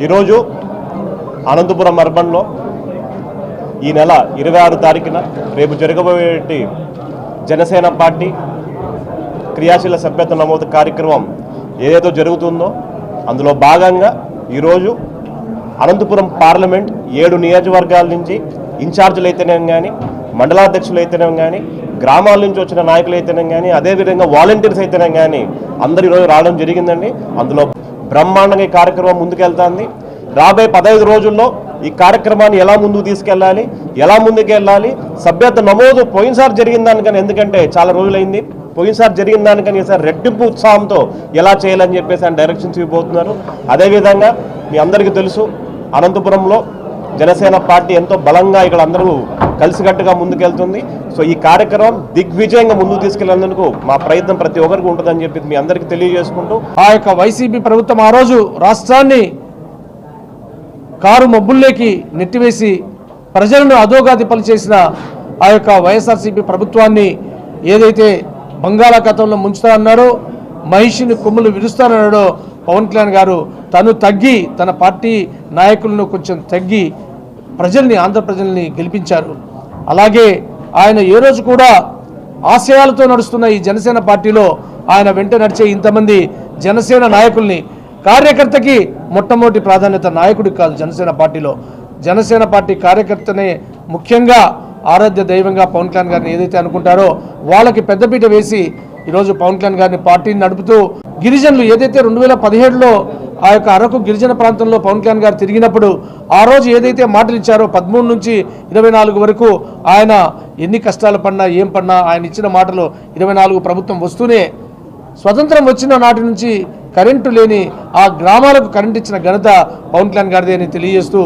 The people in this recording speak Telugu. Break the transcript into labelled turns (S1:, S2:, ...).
S1: ఈరోజు అనంతపురం అర్బన్లో ఈ నెల 26 తారీఖున రేపు జరగబోయే జనసేన పార్టీ క్రియాశీల సభ్యత్వ నమోదు కార్యక్రమం ఏదైతే జరుగుతుందో అందులో భాగంగా ఈరోజు అనంతపురం పార్లమెంట్ 7 నియోజకవర్గాల నుంచి ఇన్ఛార్జీలు అయితేనేం కానీ, మండలాధ్యక్షులు అయితేనేం కానీ, గ్రామాల నుంచి వచ్చిన నాయకులు అయితేనేం కానీ, అదేవిధంగా వాలంటీర్స్ అయితేనేం కానీ అందరు ఈరోజు రావడం జరిగిందండి. అందులో బ్రహ్మాండంగా ఈ కార్యక్రమం ముందుకెళ్తుంది. రాబోయే 15 రోజుల్లో ఈ కార్యక్రమాన్ని ఎలా ముందుకు తీసుకెళ్ళాలి, ఎలా ముందుకెళ్ళాలి, సభ్యత్వ నమోదు పోయినసారి జరిగిన దానికని, ఎందుకంటే చాలా రోజులైంది, పోయినసారి జరిగిన దానికని ఈసారి రెట్టింపు ఉత్సాహంతో ఎలా చేయాలని చెప్పేసి ఆయన డైరెక్షన్స్ ఇవ్వబోతున్నారు. అదేవిధంగా మీ అందరికీ తెలుసు, అనంతపురంలో జనసేన పార్టీ ఎంతో బలంగా ఇక్కడ అందరూ కలిసికట్టుగా ముందుకెళ్తుంది. సో ఈ కార్యక్రమం దిగ్విజయంగా ముందుకు తీసుకెళ్లేందుకు మా ప్రయత్నం ప్రతి ఒక్కరికి ఉంటుందని చెప్పి మీ అందరికీ తెలియజేసుకుంటూ,
S2: ఆ యొక్క వైసీపీ ప్రభుత్వం ఆ రోజు రాష్ట్రాన్ని కారు మబ్బుల్లోకి నెట్టివేసి ప్రజలను అధోగతి పనిచేసిన ఆ యొక్క వైఎస్ఆర్సీపీ ప్రభుత్వాన్ని ఏదైతే బంగాళాఖాతంలో ముంచుతారన్నాడో, మహిషిని కొమ్ములు విరుస్తారన్నాడో పవన్ కళ్యాణ్ గారు తను తగ్గి తన పార్టీ నాయకులను కొంచెం తగ్గి ఆంధ్ర ప్రజల్ని గెలిపించారు. అలాగే ఆయన ఏ రోజు కూడా ఆశయాలతో నడుస్తున్న ఈ జనసేన పార్టీలో ఆయన వెంట నడిచే ఇంతమంది జనసేన నాయకుల్ని, కార్యకర్తకి మొట్టమొదటి ప్రాధాన్యత నాయకుడికి కాదు. జనసేన పార్టీ కార్యకర్తనే ముఖ్యంగా ఆరాధ్య దైవంగా పవన్ కళ్యాణ్ గారిని ఏదైతే అనుకుంటారో వాళ్ళకి పెద్దపీట వేసి ఈరోజు పవన్ కళ్యాణ్ గారిని పార్టీని నడుపుతూ, గిరిజనులు ఏదైతే 2017లో ఆ యొక్క అరకు గిరిజన ప్రాంతంలో పవన్ కళ్యాణ్ గారు తిరిగినప్పుడు ఆ రోజు ఏదైతే మాటలు ఇచ్చారో 13 నుంచి 24 వరకు ఆయన ఎన్ని కష్టాలు పడినా ఏం పడినా ఆయన ఇచ్చిన మాటలు 24 ప్రభుత్వం వస్తూనే స్వతంత్రం వచ్చిన నాటి నుంచి కరెంటు లేని ఆ గ్రామాలకు కరెంటు ఇచ్చిన ఘనత పవన్ కళ్యాణ్ గారిదే అని తెలియజేస్తూ